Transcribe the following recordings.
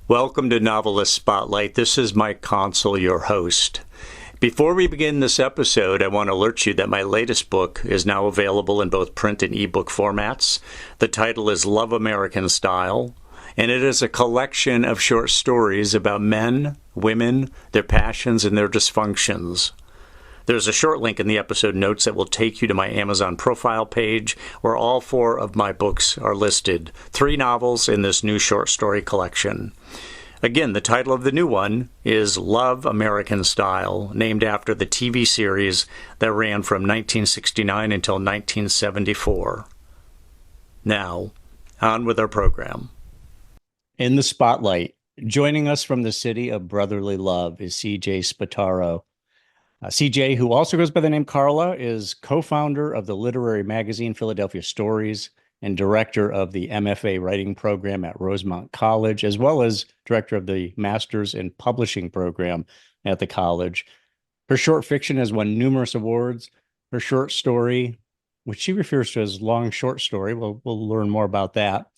Welcome to Novelist Spotlight. This is Mike Consul, your host. Before we begin this episode, I want to alert you that my latest book is now available in both print and ebook formats. The title is Love American Style, and it is a collection of short stories about men, women, their passions, and their dysfunctions. There's a short link in the episode notes that will take you to my Amazon profile page where all 4 of my books are listed, 3 novels in this new short story collection. Again, the title of the new one is Love American Style, named after the TV series that ran from 1969 until 1974. Now, on with our program. In the spotlight, joining us from the city of brotherly love is CJ Spataro. CJ, who also goes by the name Carla, is co-founder of the literary magazine Philadelphia Stories and director of the MFA writing program at Rosemont College, as well as director of the Masters in Publishing program at the college. Her short fiction has won numerous awards. Her short story, which she refers to as long short story, we'll learn more about that,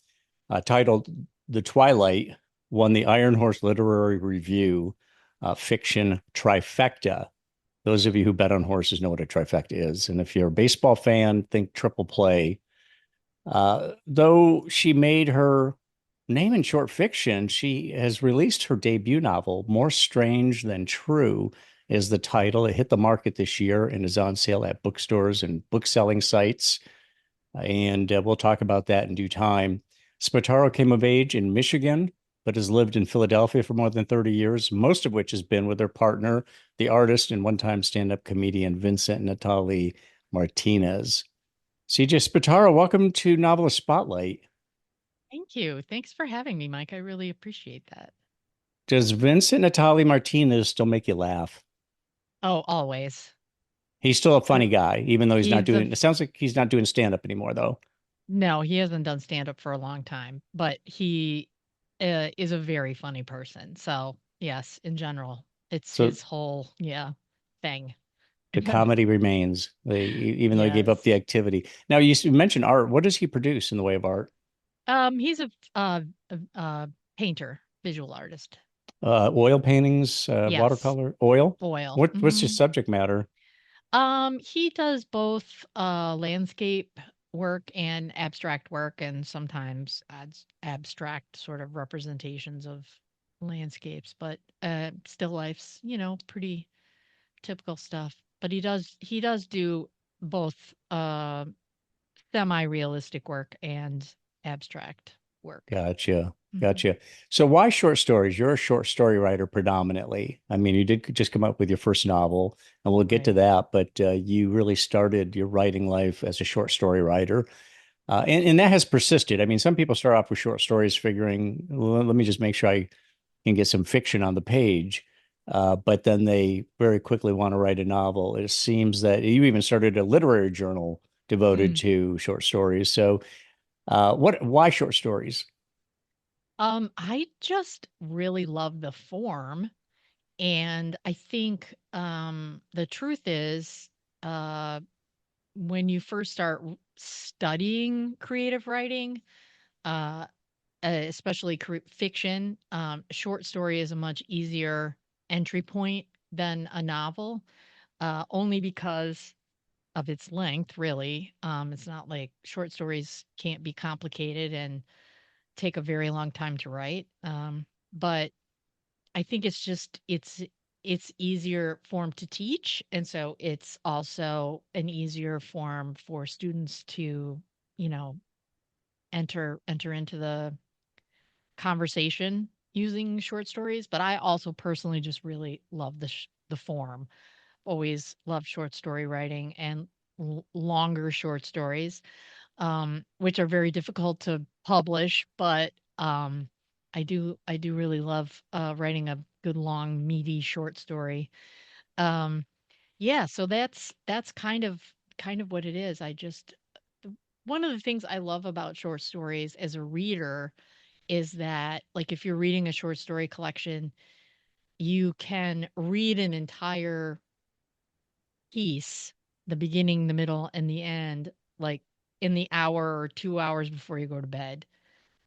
titled The Twi-Lite, won the Iron Horse Literary Review fiction Trifecta. Those of you who bet on horses know what a trifecta is. And if you're a baseball fan, think triple play. Though she made her name in short fiction, she has released her debut novel, More Strange Than True is the title. It hit the market this year and is on sale at bookstores and book-selling sites. And we'll talk about that in due time. Spataro came of age in Michigan, but has lived in Philadelphia for more than 30 years, most of which has been with her partner, the artist and one-time stand-up comedian Vincent Natali Martinez. CJ Spataro, welcome to Novelist Spotlight. Thank you. Thanks for having me, Mike. I really appreciate that. Does Vincent Natali Martinez still make you laugh? Oh, always. He's still a I, funny guy, even though he's not he's a doing, it sounds like he's not doing stand-up anymore, though. no, he hasn't done stand up for a long time, but he is a very funny person. So, yes, in general, it's So his whole, yeah, thing. the comedy remains, even though he gave up Yes. the activity. Now, you mentioned art. What does he produce in the way of art? He's a painter, visual artist. Oil paintings, Yes, watercolor, oil. oil. What's his subject matter? He does both landscape work and abstract work, and sometimes adds abstract sort of representations of landscapes, but still life's, pretty typical stuff. But he does do both semi-realistic work and abstract work. Gotcha. Mhm. Gotcha. So why short stories? You're a short story writer predominantly. I mean, you did just come up with your first novel, and we'll get to Right. that, but you really started your writing life as a short story writer. And that has persisted. I mean, some people start off with short stories figuring, well, let me just make sure I can get some fiction on the page. But then they very quickly want to write a novel. It seems that you even started a literary journal devoted Mm. to short stories. So, why short stories? I just really love the form. And I think the truth is, uh, when you first start studying creative writing, uh, especially fiction, short story is a much easier entry point than a novel, only because of its length, really. It's not like short stories can't be complicated and take a very long time to write. But I think it's easier form to teach, and so it's also an easier form for students to, you know, enter into the conversation using short stories. But I also personally just really love the form. Always loved short story writing and longer short stories, which are very difficult to publish, but I do really love writing a good long meaty short story. Um, yeah, so that's kind of what it is. One of the things I love about short stories as a reader is that, like, if you're reading a short story collection, you can read an entire piece, the beginning, the middle, and the end, like in the hour or 2 hours before you go to bed.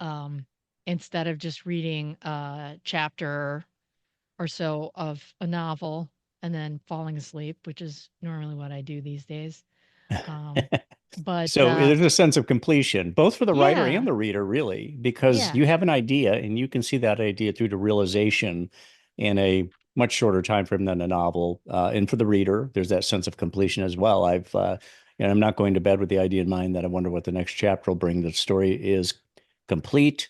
Um, instead of just reading a chapter or so of a novel and then falling asleep, which is normally what I do these days. Um, but So there's a sense of completion, both for the writer and yeah, the reader, really, because yeah, you have an idea and you can see that idea through to realization in a much shorter time frame than a novel. And for the reader, there's that sense of completion as well. I'm not going to bed with the idea in mind that I wonder what the next chapter will bring. The story is complete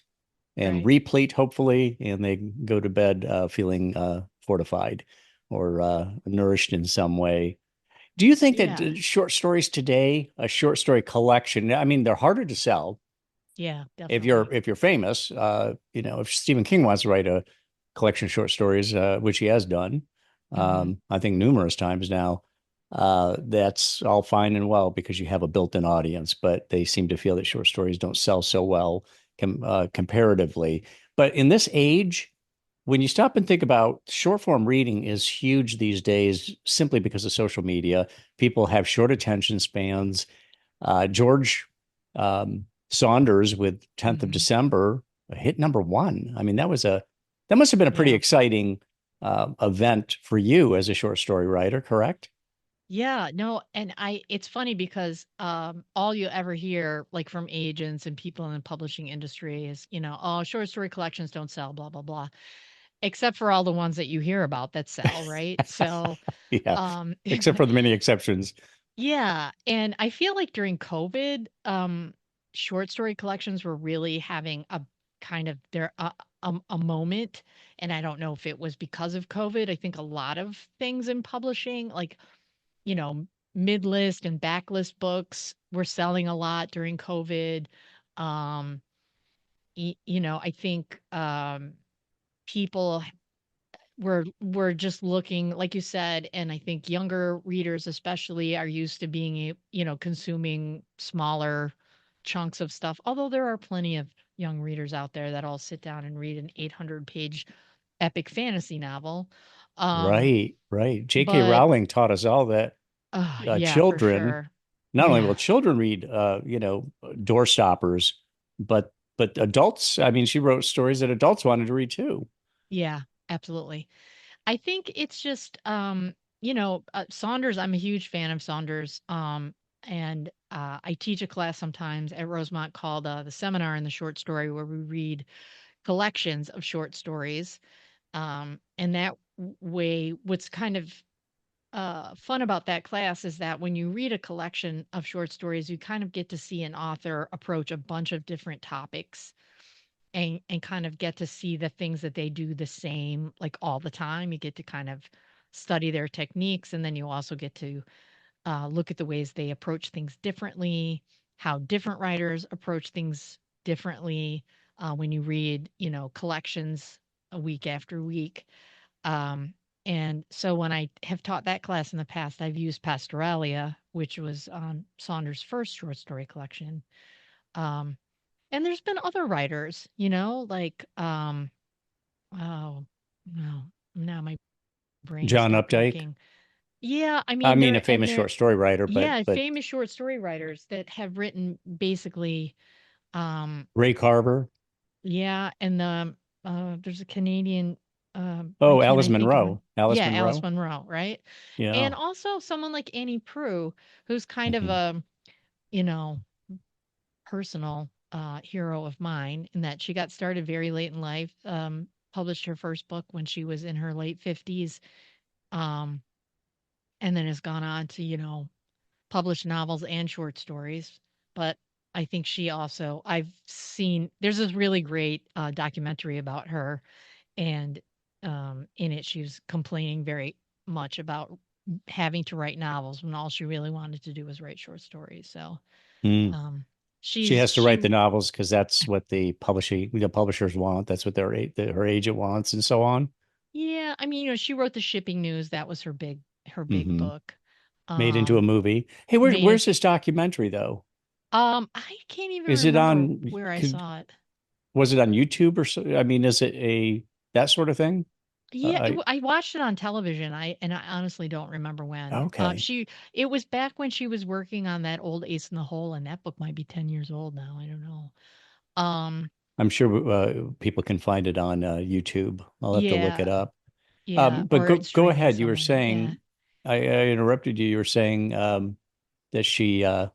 and right. replete, hopefully, and they go to bed feeling fortified or nourished in some way. Do you think that Yeah, short stories today, a short story collection, I mean, they're harder to sell yeah, if definitely. you're famous. If Stephen King wants to write a collection of short stories, which he has done, Hmm. I think numerous times now, that's all fine and well because you have a built-in audience. But they seem to feel that short stories don't sell so well comparatively. But in this age, when you stop and think about short form reading is huge these days simply because of social media. People have short attention spans. George Saunders with 10th of Hmm. December hit number one. I mean, that must have been a pretty Yeah. exciting event for you as a short story writer, correct? Yeah, no, and it's funny because all you ever hear like from agents and people in the publishing industry is, oh, short story collections don't sell, blah blah blah. Except for all the ones that you hear about that sell, right? So, Yeah, um except for the many exceptions. yeah, and I feel like during COVID, short story collections were really having a kind of their a moment, and I don't know if it was because of COVID. I think a lot of things in publishing, like, you know, mid-list and backlist books were selling a lot during COVID. Um, I think people we're just looking, like you said, and I think younger readers especially are used to being consuming smaller chunks of stuff, although there are plenty of young readers out there that all sit down and read an 800-page epic fantasy novel. um Right, right. J.K. but Rowling taught us all that yeah, for children, sure. not only Yeah, will children read, door stoppers, but adults. I mean, she wrote stories that adults wanted to read too. yeah, absolutely. I think it's just, Saunders. I'm a huge fan of Saunders. And I teach a class sometimes at Rosemont called the Seminar in the Short Story, where we read collections of short stories. And that way, what's kind of fun about that class is that when you read a collection of short stories, you kind of get to see an author approach a bunch of different topics and kind of get to see the things that they do the same like all the time. You get to kind of study their techniques, and then you also get to look at the ways they approach things differently, how different writers approach things differently. When you read, collections a week after week. Um, and so when I have taught that class in the past, I've used Pastoralia, which was Saunders' first short story collection. Um, and there's been other writers, like, oh, no, now my brain John stopped Updike. working. Yeah, I I mean, mean, a there and famous there short story writer, yeah, but famous short story writers that have written basically, um, Ray Carver. yeah, and there's a Canadian, why Oh, can't Alice I think of it? Munro. Alice Yeah, Alice Munro. Munro, right? Yeah. And also someone like Annie Proulx, who's kind of Mhm. a, you know, personal hero of mine in that she got started very late in life. Published her first book when she was in her late 50s, um, and then has gone on to, publish novels and short stories. But I think I've seen, there's this really great documentary about her, and in it, she was complaining very much about having to write novels when all she really wanted to do was write short stories. So, Mm. um, She she's, has to she write the novels because that's what the publishers want. That's what her agent wants, and so on. Yeah, I mean, she wrote The Shipping News. That was her big Hmm. book. Made into a Um, movie. Hey, made where's into this documentary though? I can't even Is it remember on? where I saw it. Was it on YouTube or so? I mean, is it a that sort of thing? Yeah, Uh, I watched it on television. I honestly don't remember when. okay. It was back when she was working on that old Ace in the Hole, and that book might be 10 years old now. I don't know. Um, I'm sure people can find it on YouTube. I'll have to look it Yeah, up. yeah, But or go it's go streaming ahead. You were somewhere. Yeah. saying I interrupted you. You were saying that she all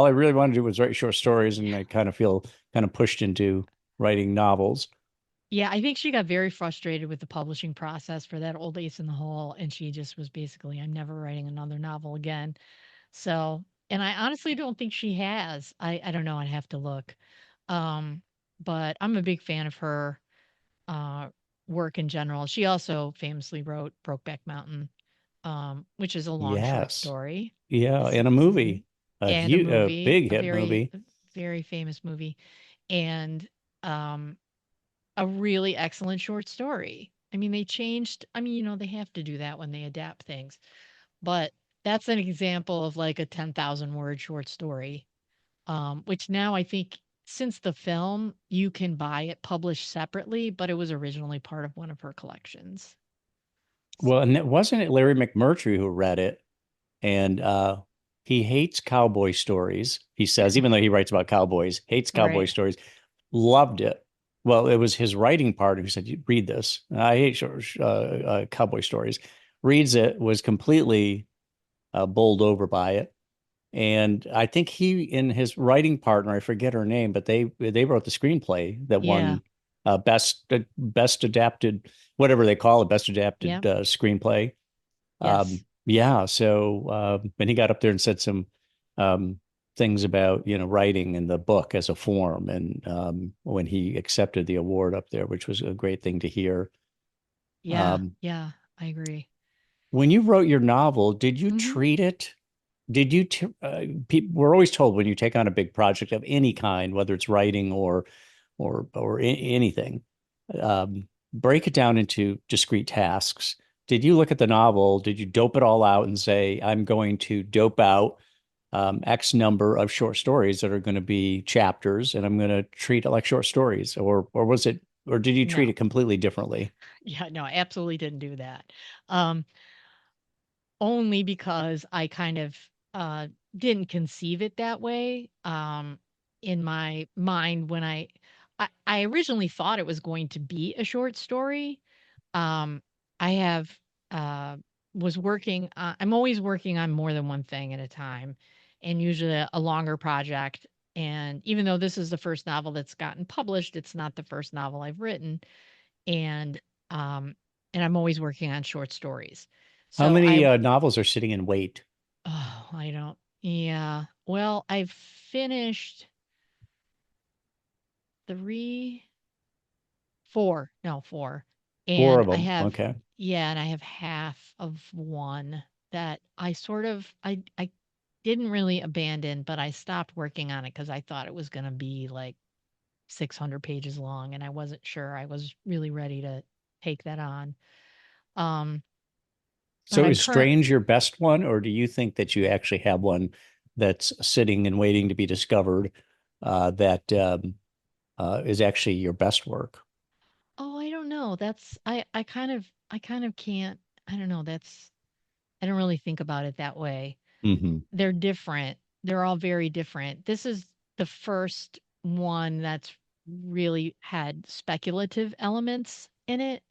I really wanted to do was write short stories, and I kind of feel kind of pushed into writing novels. Yeah, I think she got very frustrated with the publishing process for that old Ace in the Hole, and she just was basically, "I'm never writing another novel again." So, and I honestly don't think she has. I don't know, I'd have to look. Um, but I'm a big fan of her uh work in general. She also famously wrote Brokeback Mountain, which is a long short Yes. story. Yeah, It's in a movie, and a a movie, big hit movie. a very famous movie, and um a really excellent short story. I mean, they changed, I mean, they have to do that when they adapt things, but that's an example of like a 10,000 word short story, which now I think since the film, you can buy it published separately, but it was originally part of one of her collections. Well, and wasn't it Larry McMurtry who read it? And he hates cowboy stories. He says, even though he writes about cowboys, hates cowboy Right. stories. Loved it. Well, it was his writing partner who said, "You read this. I hate cowboy stories." Reads it, was completely bowled over by it. And I think he and his writing partner, I forget her name, but they wrote the screenplay that Yeah. won best adapted, whatever they call it, best Yeah. adapted screenplay. Yes. Yeah, so and he got up there and said some um, things about writing in the book as a form, and when he accepted the award up there, which was a great thing to hear. Yeah. Um, Yeah. I agree. when you wrote your novel, did you Hmm. treat it? Did you? We're always told when you take on a big project of any kind, whether it's writing or anything, break it down into discrete tasks. Did you look at the novel? Did you dope it all out and say, I'm going to dope out X number of short stories that are going to be chapters, and I'm going to treat it like short stories? Or was it, or did you treat No. it completely differently? Yeah. No, I absolutely didn't do that. Um, Only because I kind of, uh, didn't conceive it that way, in my mind when I originally thought it was going to be a short story. Um, I have, uh, was working I'm always working on more than one thing at a time, and usually a longer project, and even though this is the first novel that's gotten published, it's not the first novel I've written, and, um, and I'm always working on short stories. How So many I novels are sitting in wait? Oh, I don't. Yeah. Well, I've finished 3, 4. No, 4. Four And of I them. have Okay. yeah, and I have half of one that I sort of I didn't really abandon, but I stopped working on it because I thought it was gonna be like 600 pages long, and I wasn't sure I was really ready to take that on. Um, but So I'm is current Strange your best one, or do you think that you actually have one that's sitting and waiting to be discovered that is actually your best work? Oh, I don't know. That's I kind of can't I don't know. That's I don't really think about it that way. Hmm. They're different. They're all very different. This is the first one that's really had speculative elements in it.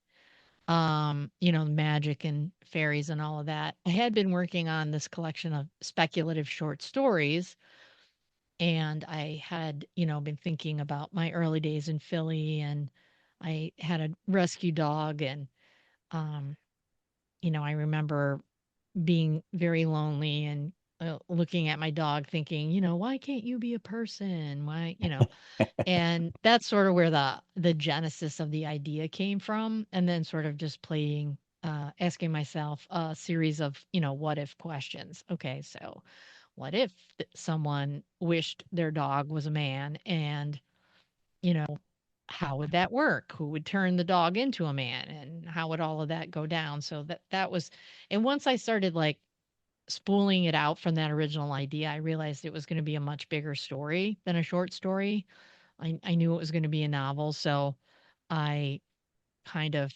Magic and fairies and all of that. I had been working on this collection of speculative short stories, and I had, been thinking about my early days in Philly, and I had a rescue dog, and um, I remember being very lonely and looking at my dog thinking, why can't you be a person? And that's sort of where the genesis of the idea came from, and then sort of just playing asking myself a series of, what if questions. Okay, so what if someone wished their dog was a man, and you know how would that work? Who would turn the dog into a man, and how would all of that go down? So that was, and once I started like spooling it out from that original idea, I realized it was going to be a much bigger story than a short story. I knew it was going to be a novel, so I kind of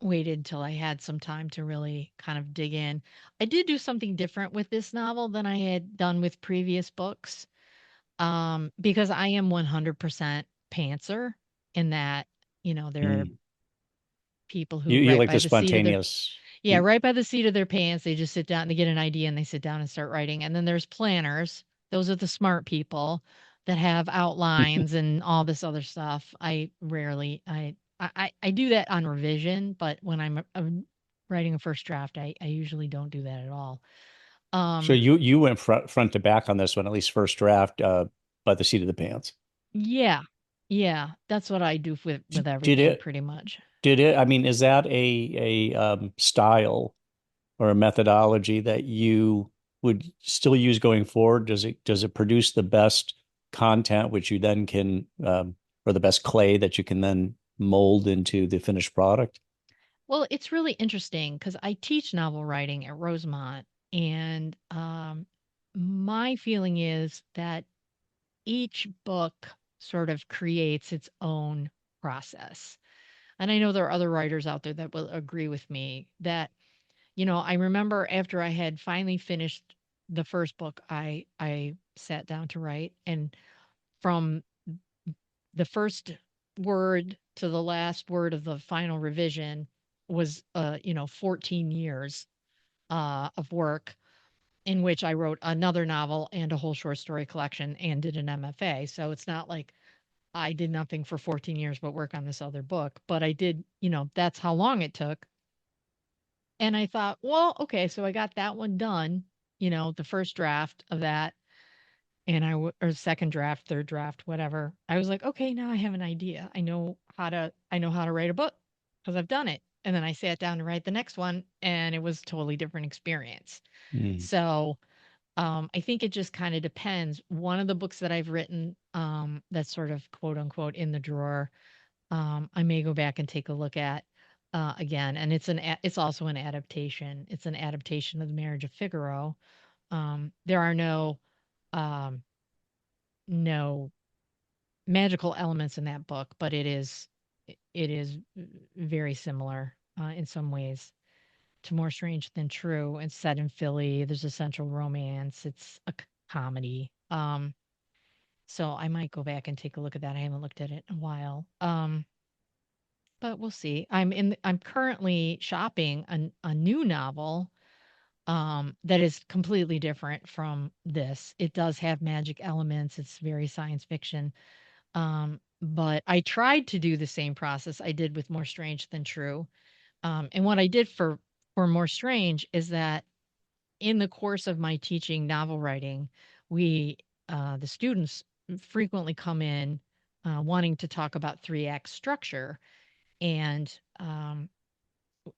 waited till I had some time to really kind of dig in. I did do something different with this novel than I had done with previous books. Because I am 100% pantser in that, there are Mm. people who You right like by the the seat of their spontaneous. yeah, right by the seat of their pants, they just sit down, they get an idea and they sit down and start writing. And then there's planners. Those are the smart people that have outlines and all this other stuff. I rarely I do that on revision, but when I'm writing a first draft, I usually don't do that at all. So Um you went front to back on this one, at least first draft, by the seat of the pants. yeah. Yeah, that's what I do with Did everything it? pretty much. Did it? I mean, is that a style or a methodology that you would still use going forward? Does it produce the best content, which you then can, or the best clay that you can then mold into the finished product? Well, it's really interesting because I teach novel writing at Rosemont, and my feeling is that each book sort of creates its own process. And I know there are other writers out there that will agree with me that, I remember after I had finally finished the first book, I sat down to write, and from the first word to the last word of the final revision was 14 years of work in which I wrote another novel and a whole short story collection and did an MFA. So it's not like I did nothing for 14 years but work on this other book, but I did, that's how long it took. And I thought, well, okay, so I got that one done, the first draft of that, and or second draft, third draft, whatever. I was like, okay, now I have an idea. I know how to write a book because I've done it. And then I sat down to write the next one, and it was a totally different experience. Mm. So I think it just kind of depends. One of the books that I've written, that's sort of quote unquote in the drawer, I may go back and take a look at again. And it's also an adaptation. It's an adaptation of The Marriage of Figaro. There are um, no magical elements in that book, but it is very similar in some ways to More Strange Than True. It's set in Philly. There's a central romance. It's a comedy. So I might go back and take a look at that. I haven't looked at it in a while. But we'll see. I'm currently shopping a new novel that is completely different from this. It does have magic elements. It's very science fiction. But I tried to do the same process I did with More Strange Than True. And what I did for More Strange is that in the course of my teaching novel writing, we the students frequently come in wanting to talk about three act structure, and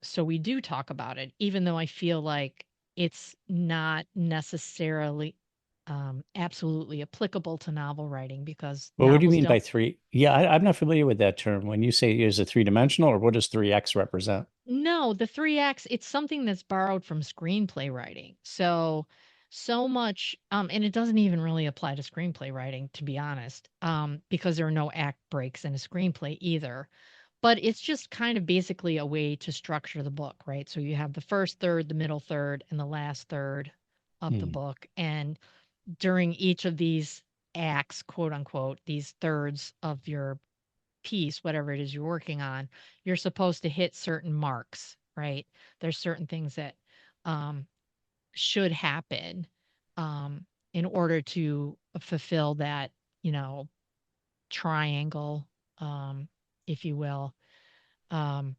so we do talk about it, even though I feel like it's not necessarily absolutely applicable to novel writing because Well, what do you novels mean by don't. three? Yeah, I'm not familiar with that term. When you say is it three-dimensional, or what does 3x represent? No, the 3 acts, it's something that's borrowed from screenplay writing. So much, and it doesn't even really apply to screenplay writing, to be honest, because there are no act breaks in a screenplay either. But it's just kind of basically a way to structure the book, right? So you have the first third, the middle third, and the last third of the Hmm. book. And during each of these acts, quote unquote, these thirds of your piece, whatever it is you're working on, you're supposed to hit certain marks, right? There's certain things that um, should happen um, in order to fulfill that, you know, triangle, um, if you will, um,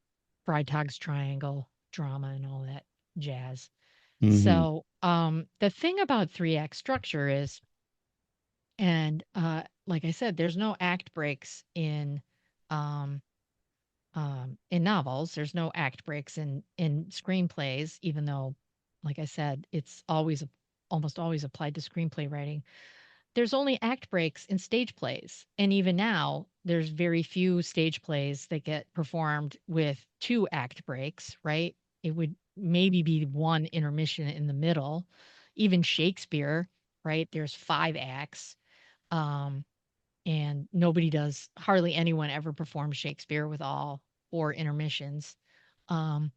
Freitag's triangle drama and all that jazz. Hmm. So the thing about 3 act structure is, and like I said, there's no act breaks um, in novels. There's no act breaks in screenplays, even though, like I said, it's almost always applied to screenplay writing. There's only act breaks in stage plays, and even now, there's very few stage plays that get performed with 2 act breaks. Right? It would maybe be one intermission in the middle. Even Shakespeare, right? There's 5 acts. Um, and hardly anyone ever performs Shakespeare with all 4 intermissions, um,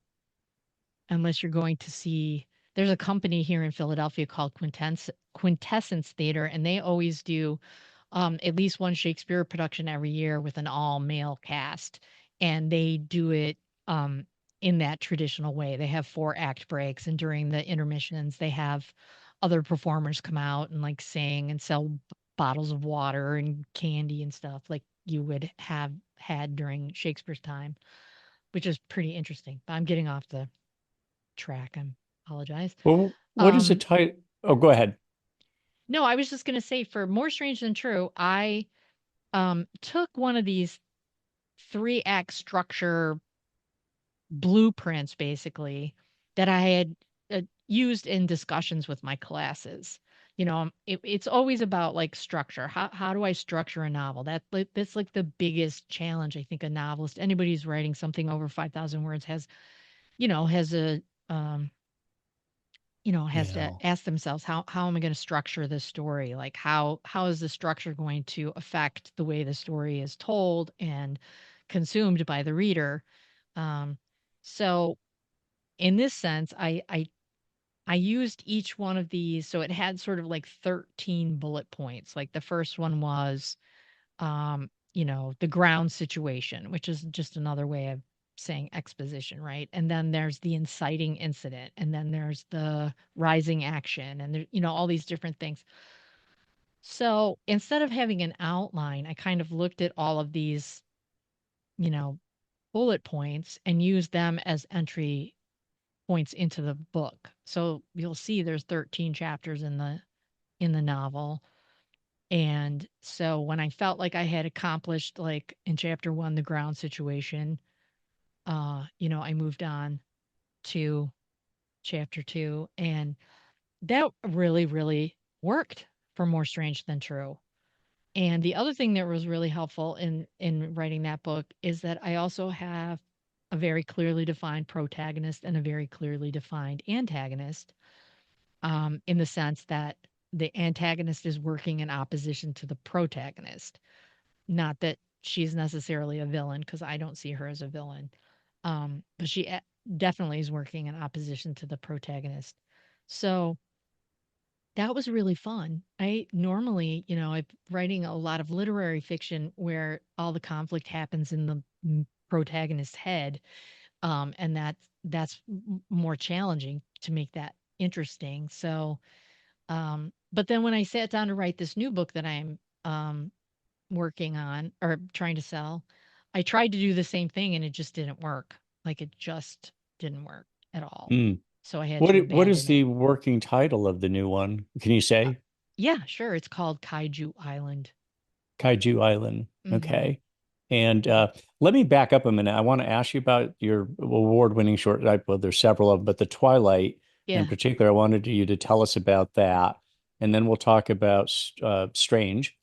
unless you're going to see there's a company here in Philadelphia called Quintessence Theater, and they always do at least one Shakespeare production every year with an all male cast. And they do it in that traditional way. They have 4 act breaks, and during the intermissions, they have other performers come out and like sing and sell bottles of water and candy and stuff like you would have had during Shakespeare's time, which is pretty interesting. But I'm getting off the track. I apologize. Well, what is the Um, title? Oh, go ahead. no, I was just going to say for More Strange Than True, I took one of these 3 act structure blueprints basically that I had used in discussions with my classes. It's always about like structure. How do I structure a novel? That's like the biggest challenge I think a novelist, anybody who's writing something over 5,000 words has a um, has to Yeah. ask themselves how am I going to structure this story? Like how is the structure going to affect the way the story is told and consumed by the reader? Um, so in this sense, I used each one of these. So it had sort of like 13 bullet points. Like the first one was the ground situation, which is just another way of saying exposition, right? And then there's the inciting incident, and then there's the rising action, and there, all these different things. So instead of having an outline, I kind of looked at all of these, you know, bullet points and used them as entry points into the book. So you'll see there's 13 chapters in the novel. And so when I felt like I had accomplished, like in chapter 1, the ground situation, I moved on to chapter 2, and that really, really worked for More Strange Than True. And the other thing that was really helpful in writing that book is that I also have a very clearly defined protagonist and a very clearly defined antagonist, in the sense that the antagonist is working in opposition to the protagonist. Not that she's necessarily a villain, because I don't see her as a villain. But she definitely is working in opposition to the protagonist. So that was really fun. I normally, I'm writing a lot of literary fiction where all the conflict happens in the protagonist's head, and that's more challenging to make that interesting. So, but then when I sat down to write this new book that I'm working on or trying to sell, I tried to do the same thing and it just didn't work. Like it just didn't work at all. Mm. So I had to What is abandon it. the working title of the new one? Can you Uh, say? yeah, sure. It's called Kaiju Island. Kaiju Island. Hmm. Okay. And Yeah. let me back up a minute. I want to ask you about your award-winning short. Well, there's several of them, but the Twilight in Yeah. particular, I wanted you to tell us about that, and then we'll talk about Strange,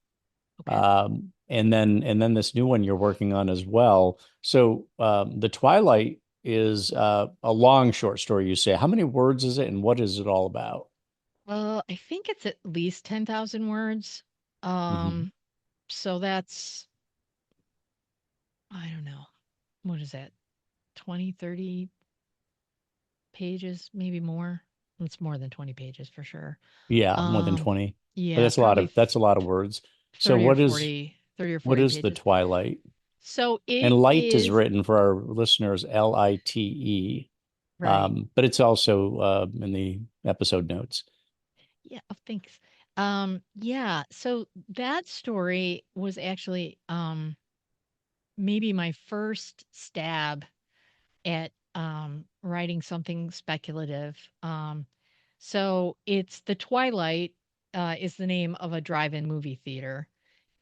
Okay. and then this new one you're working on as well. So the Twilight is a long short story, you say. How many words is it, and what is it all about? Well, I think it's at least 10,000 words. Hmm. Um, so that's, I don't know. What is that? 20, 30 pages, maybe more. It's more than 20 pages for sure. Yeah, more than Um, 20. But yeah, probably that's a lot of words. So 30 or 40, 30 or what 40 is the pages. Twilight? So And it light is is written for our listeners Lite. right. But it's also in the episode notes. Yeah, oh, thanks. Yeah, so that story was actually maybe my first stab at writing something speculative. So it's the Twilight is the name of a drive-in movie theater.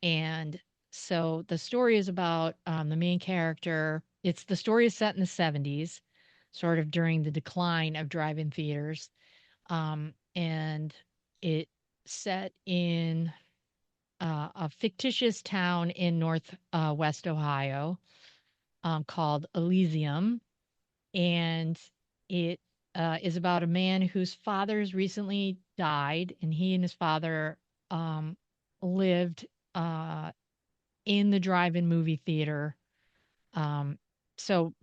And so the story is about the main character. The story is set in the 70s, sort of during the decline of drive-in theaters. And it set in a fictitious town in north west Ohio, called Elysium. And it is about a man whose father's recently died, and he and his father um, lived in the drive-in movie theater. Um, so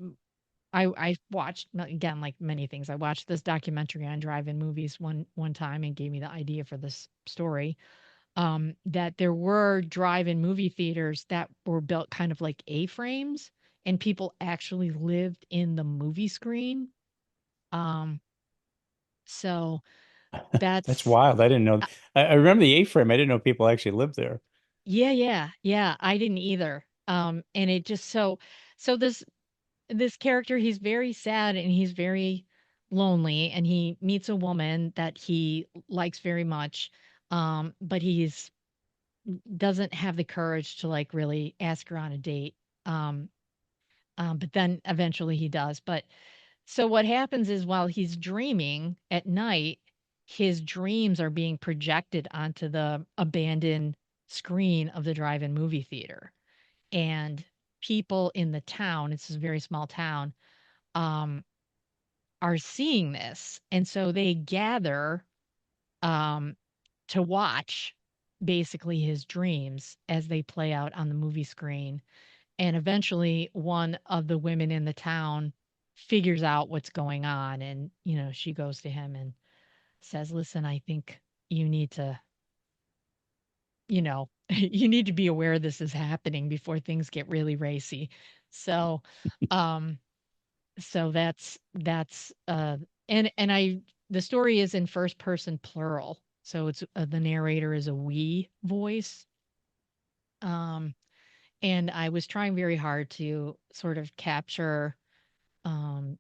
I watched again, like many things. I watched this documentary on drive-in movies one time and gave me the idea for this story. That there were drive-in movie theaters that were built kind of like A-frames, and people actually lived in the movie screen. Um, so That's that's wild. I didn't know. uh, I remember the A-frame. I didn't know people actually lived there. yeah, yeah, yeah. I didn't either. And it just so this character, he's very sad and he's very lonely, and he meets a woman that he likes very much, but he's doesn't have the courage to like really ask her on a date. Um, but then eventually he does. But so what happens is while he's dreaming at night, his dreams are being projected onto the abandoned screen of the drive-in movie theater. And people in the town, it's a very small town, um, are seeing this. And so they gather um, to watch basically his dreams as they play out on the movie screen. And eventually, one of the women in the town figures out what's going on. And, she goes to him and says, "Listen, I think you need to, you need to be aware this is happening before things get really racy." So, um, so and the story is in first person plural. So it's the narrator is a we voice. Um, and I was trying very hard to sort of capture um,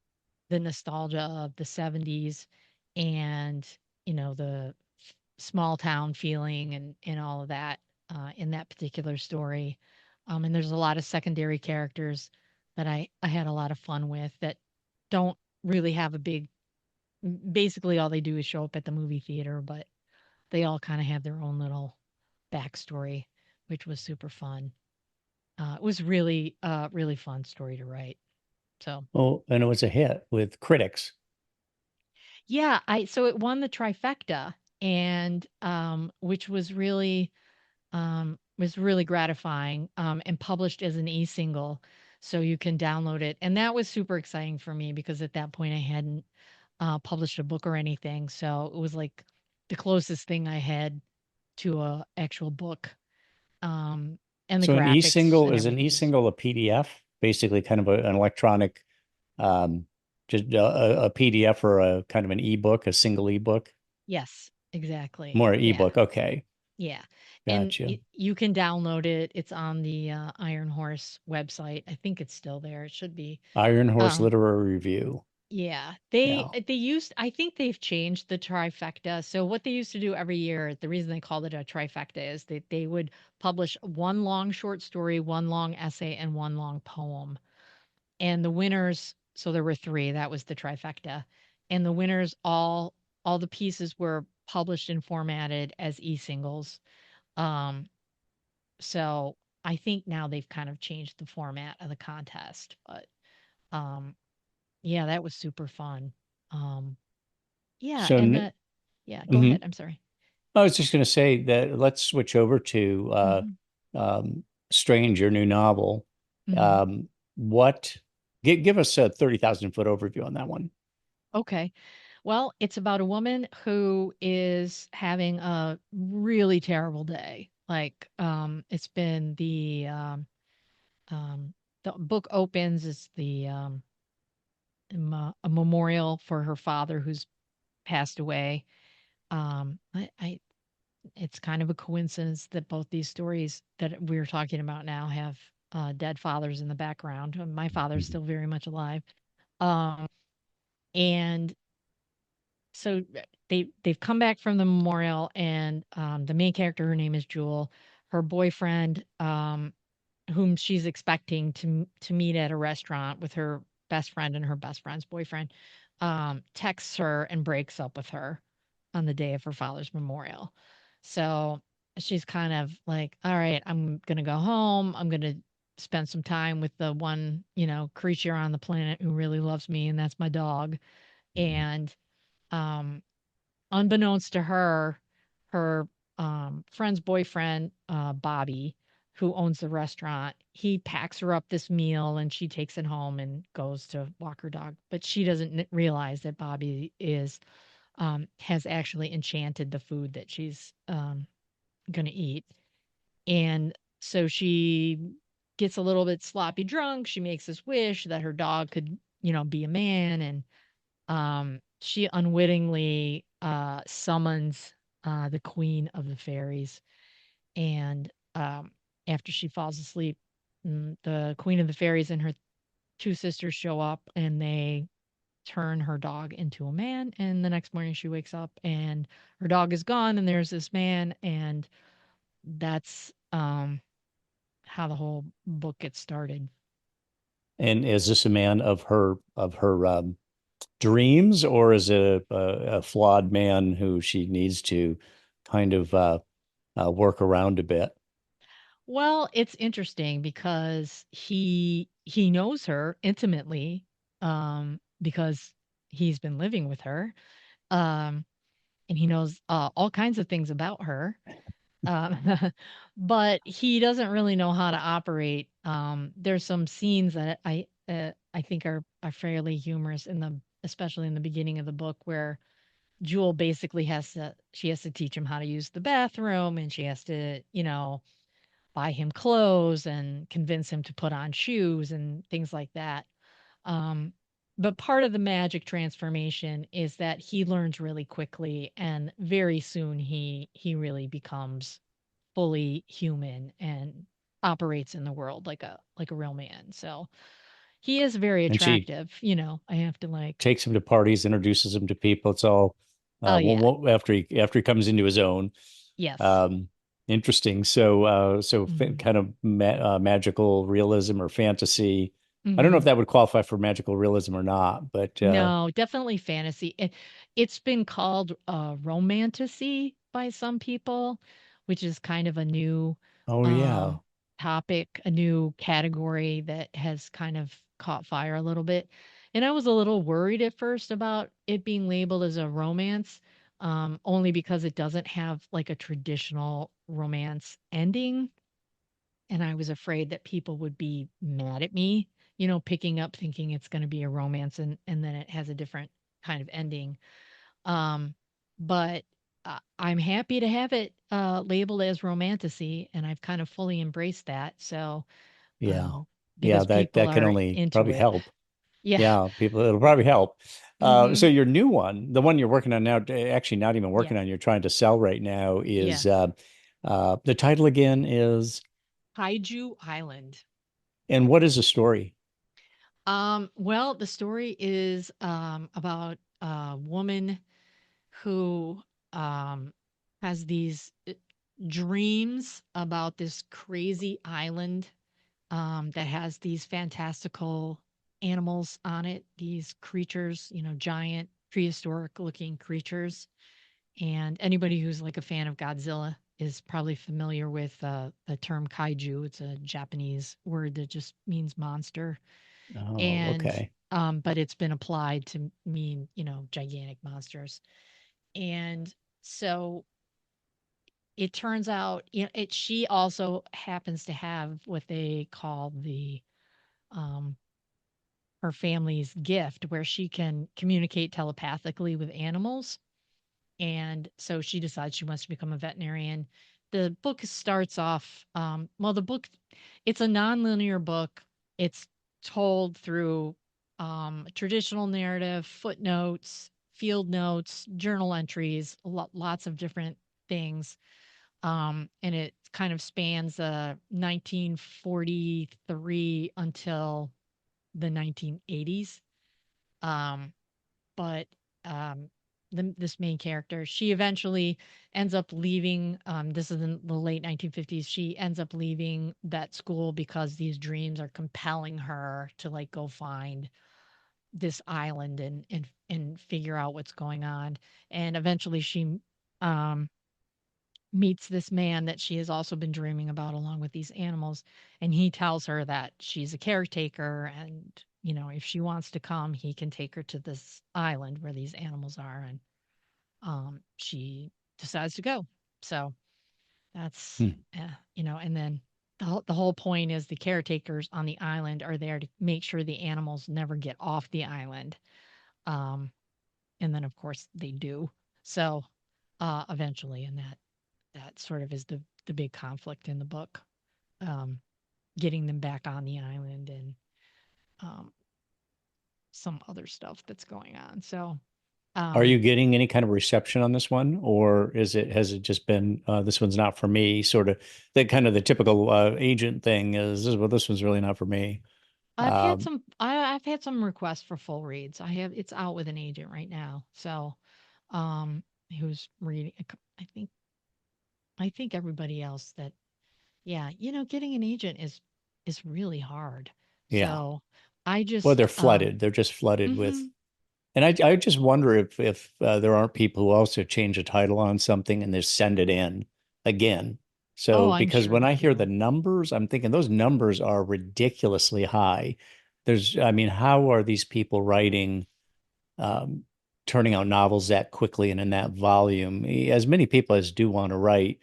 the nostalgia of the 70s and, the small town feeling and all of that in that particular story. And there's a lot of secondary characters that I had a lot of fun with that don't really have a big, basically, all they do is show up at the movie theater, but they all kind of have their own little backstory, which was super fun. It was really, really fun story to write. So, Oh, and it was a hit with critics. yeah, so it won the trifecta, and which was really gratifying, and published as an e-single, so you can download it. And that was super exciting for me because at that point I hadn't published a book or anything, so it was like the closest thing I had to a actual book. Um, and the So graphics and an everything just e-single a PDF, basically kind of an electronic, um, just a PDF or a kind of an ebook, a single ebook, yes, exactly. more Yeah. ebook. Okay, Yeah, and gotcha. you can download it. It's on the Iron Horse website. I think it's still there. It should be. Iron Horse Um, Literary Review. yeah, Yeah. they used. I think they've changed the trifecta. So what they used to do every year, the reason they called it a trifecta is that they would publish one long short story, one long essay, and one long poem. And the winners. So there were three. That was the trifecta, and the winners all the pieces were published and formatted as e-singles. Um, So I think now they've kind of changed the format of the contest, but um, yeah, that was super fun. Um, yeah, So, and yeah, go ahead. mhm. I'm sorry. I was just going to say that let's switch over to Hmm. Strange, your new novel. Hmm. Um, what? Give us a 30,000 foot overview on that one. Okay. Well, it's about a woman who is having a really terrible day. Like, it's been the book opens is a memorial for her father who's passed away. I It's kind of a coincidence that both these stories that we're talking about now have dead fathers in the background. My father's Mhm. still very much alive. Um, and so they've come back from the memorial, and the main character, her name is Jewel. Her boyfriend, whom she's expecting to meet at a restaurant with her best friend and her best friend's boyfriend, texts her and breaks up with her on the day of her father's memorial. So she's kind of like, all right, I'm gonna go home. I'm gonna spend some time with the one, creature on the planet who really loves me, and that's my dog. And um unbeknownst to her, her friend's boyfriend, Bobby, who owns the restaurant, he packs her up this meal and she takes it home and goes to walk her dog. But she doesn't realize that Bobby is has actually enchanted the food that she's going to eat. And so she gets a little bit sloppy drunk. She makes this wish that her dog could, be a man. And she unwittingly summons the queen of the fairies. And after she falls asleep, the queen of the fairies and her two sisters show up and they turn her dog into a man. And the next morning she wakes up and her dog is gone and there's this man. And that's how the whole book gets started. And is this a man of her dreams, or is it a flawed man who she needs to kind of work around a bit? Well, it's interesting because he knows her intimately, because he's been living with her, um, and he knows all kinds of things about her. Um, but he doesn't really know how to operate. There's some scenes that I think are fairly humorous in the especially in the beginning of the book where Jewel basically has to teach him how to use the bathroom and she has to, buy him clothes and convince him to put on shoes and things like that. Um, but part of the magic transformation is that he learns really quickly and very soon he really becomes fully human and operates in the world like a real man. So he is very And she attractive, I have to like, takes him to parties, introduces him to people. It's all oh yeah. after he comes into his own. Yes. Um, Interesting. So Mhm. kind of magical realism or fantasy. I don't know if Mhm. that would qualify for magical realism or not, but No, definitely fantasy. It's been called romantasy by some people, which is kind of a new oh yeah. um, topic, a new category that has kind of caught fire a little bit. And I was a little worried at first about it being labeled as a romance, only because it doesn't have like a traditional romance ending. And I was afraid that people would be mad at me, picking up thinking it's going to be a romance and then it has a different kind of ending. Um, but I'm happy to have it labeled as romantasy, and I've kind of fully embraced that. So, Yeah. Yeah, because people that can are only into probably it. help. Yeah. Yeah, people, it'll probably help. So Hmm. your new one, the one you're working on now, actually not even Yeah. working on, you're trying to sell right now Yeah. is the title again is, Kaiju Island. and what is the story? Well, the story is about a woman who um, has these dreams about this crazy island that has these fantastical animals on it, these creatures, giant prehistoric looking creatures. And anybody who's like a fan of Godzilla is probably familiar with the term kaiju. It's a Japanese word that just means monster. Oh, And okay. but it's been applied to mean, gigantic monsters. And so it turns out, she also happens to have what they call the um her family's gift where she can communicate telepathically with animals. And so she decides she wants to become a veterinarian. The book starts off, well, it's a nonlinear book. It's told through traditional narrative, footnotes, field notes, journal entries, lots of different things. And it kind of spans 1943 until the 1980s. Um, but this main character, she eventually ends up leaving. This is in the late 1950s. She ends up leaving that school because these dreams are compelling her to like go find this island and figure out what's going on. And eventually, she um, meets this man that she has also been dreaming about along with these animals, and he tells her that she's a caretaker and if she wants to come he can take her to this island where these animals are, and she decides to go. So that's Hmm. and then the whole point is the caretakers on the island are there to make sure the animals never get off the island. Um, and then of course they do. So eventually, and that sort of is the big conflict in the book. Um, Getting them back on the island and um, some other stuff that's going on. So Are you um, getting any kind of reception on this one, or has it just been this one's not for me? Sort of the kind of the typical agent thing is, well, this one's really not for me. Um, I've had some requests for full reads. It's out with an agent right now. So um who's reading I think everybody else that yeah, getting an agent is really hard. yeah. So I Well, they're just flooded. They're just flooded with, mhm. and I just wonder if there aren't people who also change a title on something and they send it in again. Oh, So I'm because sure when they I hear the do. numbers, I'm thinking those numbers are ridiculously high. I mean, how are these people writing, um, turning out novels that quickly and in that volume? As many people as do want to write,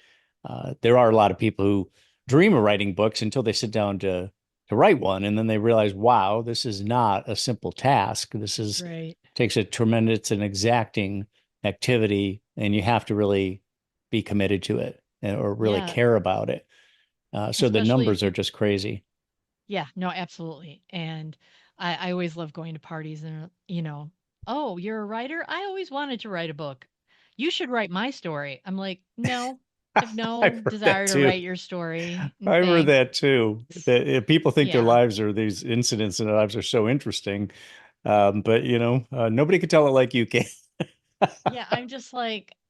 there are a lot of people who dream of writing books until they sit down to write one, and then they realize, wow, this is not a simple task. This is Right. takes a tremendous and exacting activity, and you have to really be committed to it or really Yeah, care about it. So the especially if numbers are you just crazy. yeah, no, absolutely. And I always love going to parties and, oh, you're a writer? I always wanted to write a book. You should write my story. I'm like, no, I have I've no heard that desire to too. write your story. I've heard Thanks. that too. That people think their Yeah. lives are these incidents in their lives are so interesting, but nobody can tell it like you can. Yeah.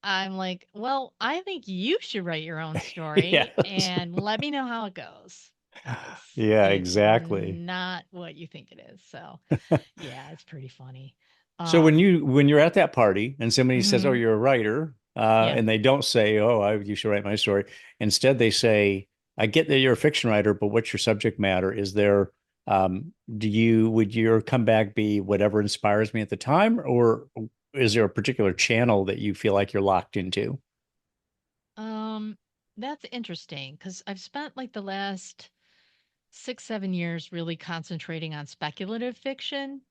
I'm like, well, I think you should write your own story Yes. and let me know how it goes because Yeah, it's exactly. not what you think it is. So, yeah, it's pretty funny. So Um, when you're at that party and somebody says, "Oh, mhm, you're a writer," yeah. and they don't say, "Oh, you should write my story," instead they say, "I get that you're a fiction writer, but what's your subject matter? Is there would your comeback be whatever inspires me at the time, or is there a particular channel that you feel like you're locked into?" Um, that's interesting because I've spent like the last 6, 7 years really concentrating on speculative fiction.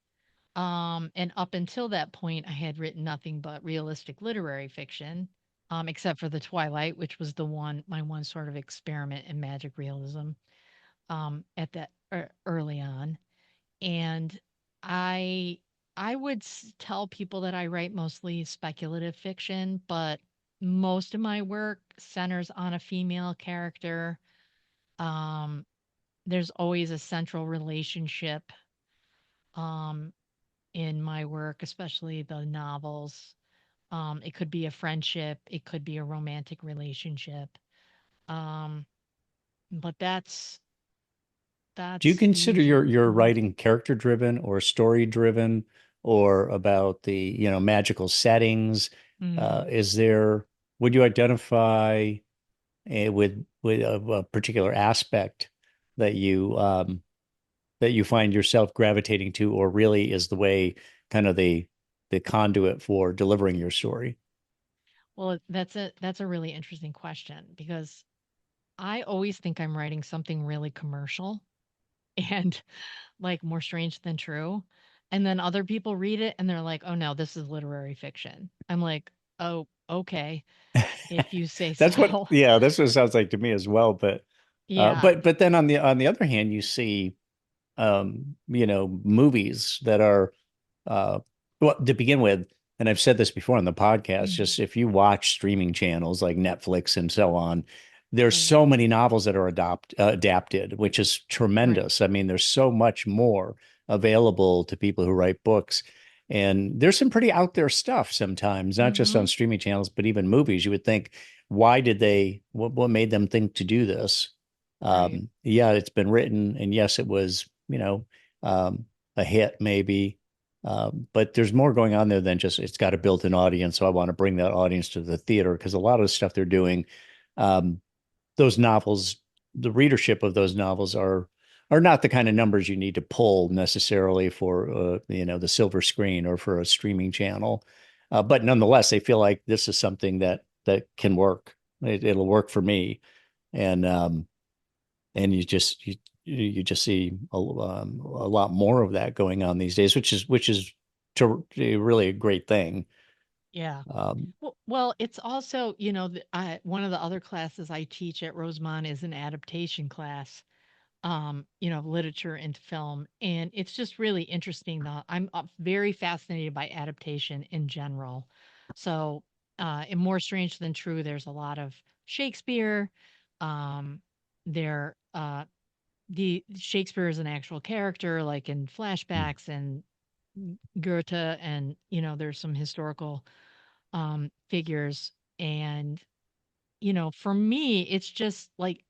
And up until that point, I had written nothing but realistic literary fiction, except for the Twi-Lite, which was my one sort of experiment in magic realism, at that early on. And I I would tell people that I write mostly speculative fiction, but most of my work centers on a female character. Um, there's always a central relationship um, in my work, especially the novels. It could be a friendship, it could be a romantic relationship. Um, but Do you that's consider usually. your writing character driven or story driven or about the, magical settings? Mhm. Is there, would you identify with a particular aspect that you find yourself gravitating to, or really is the way kind of the conduit for delivering your story? Well, that's a really interesting question because I always think I'm writing something really commercial and like more strange than true. And then other people read it and they're like, "Oh no, this is literary fiction." I'm like, "Oh, okay, if you say so." That's what it sounds like to me as well. But Yeah. but then on the other hand, you see movies that are well, to begin with, and I've said this before on the podcast, Mhm. just if you watch streaming channels like Netflix and so on, there's Right. so many novels that are adapted, which is Right. tremendous. I mean, there's so much more available to people who write books. And there's some pretty out there stuff sometimes, not just on Mhm. streaming channels, but even movies. You would think, what made them think to do this? Right. Yeah, it's been written, and yes, it was, um, a hit maybe, but there's more going on there than just it's got a built-in audience. So I want to bring that audience to the theater because a lot of the stuff they're doing, um, those novels, the readership of those novels are not the kind of numbers you need to pull necessarily for the silver screen or for a streaming channel. But nonetheless, they feel like this is something that can work. It'll work for me, and and you just see a lot more of that going on these days, which is really a great thing. Yeah. Um, Well, it's also, one of the other classes I teach at Rosemont is an adaptation class, literature into film. And it's just really interesting. I'm very fascinated by adaptation in general. So, in More Strange Than True, there's a lot of Shakespeare. Um, there, the Shakespeare is an actual character, like in flashbacks and Goethe, and there's some historical figures. And for me, it's just like,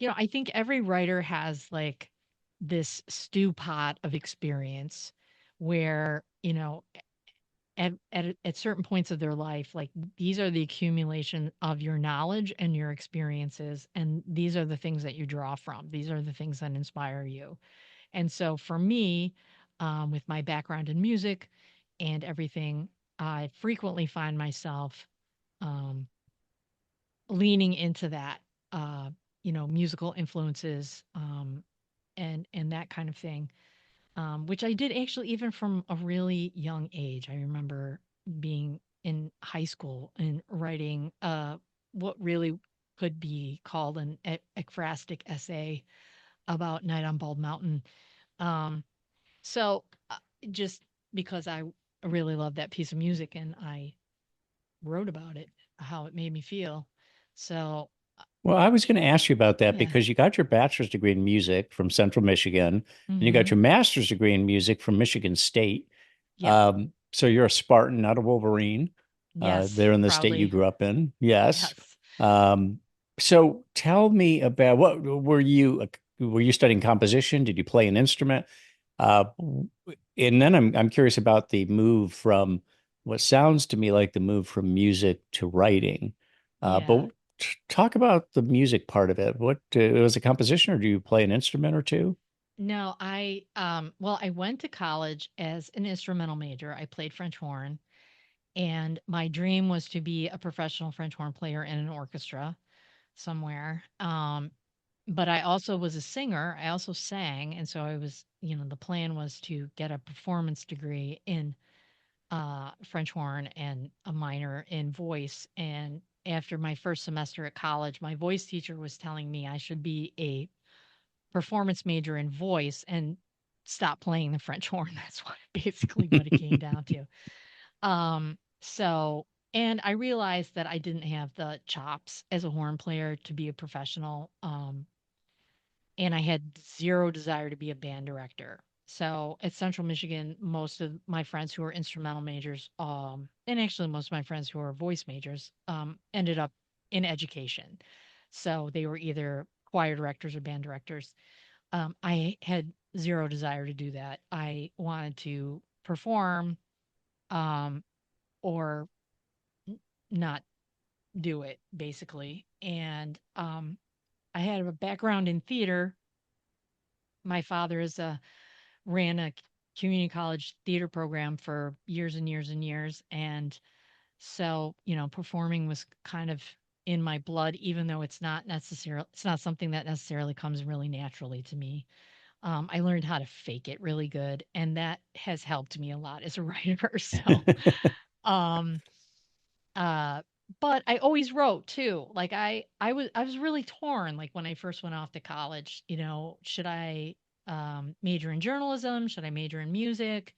I think every writer has like this stew pot of experience where, at certain points of their life, like these are the accumulation of your knowledge and your experiences. And these are the things that you draw from. These are the things that inspire you. And so for me, with my background in music and everything, I frequently find myself um, leaning into that, musical influences, and that kind of thing, which I did actually even from a really young age. I remember being in high school and writing what really could be called an ekphrastic essay about Night on Bald Mountain. Um, so just because I really love that piece of music and I wrote about it, how it made me feel. So, well, I was going to ask you about that yeah. because you got your bachelor's degree in music from Central Michigan, and you got Hmm. your master's degree in music from Michigan State. Yep. So you're a Spartan, not a Wolverine. Yes. There in the state you Proudly. grew up in. Yes. Yes. Um, so tell me about what were you studying composition? Did you play an instrument? Uh, and then I'm curious about the move from what sounds to me like the move from music to writing. Yeah. But talk about the music part of it. What was it composition, or do you play an instrument or two? No, I went to college as an instrumental major. I played French horn, and my dream was to be a professional French horn player in an orchestra somewhere. But I also was a singer. I also sang, and so I was, the plan was to get a performance degree in French horn and a minor in voice. And after my first semester at college, my voice teacher was telling me I should be a performance major in voice and stop playing the French horn. That's what it came down to. So, and I realized that I didn't have the chops as a horn player to be a professional. And I had zero desire to be a band director. So at Central Michigan, most of my friends who were instrumental majors, and actually most of my friends who were voice majors, ended up in education. So they were either choir directors or band directors. I had zero desire to do that. I wanted to perform, um, or not do it, basically. And I had a background in theater. My father ran a community college theater program for years and years and years. And so, performing was kind of in my blood, even though it's not something that necessarily comes really naturally to me. I learned how to fake it really good, and that has helped me a lot as a writer. So, um, uh, but I always wrote too. Like I was really torn. Like when I first went off to college, should I major in journalism? Should I major in music?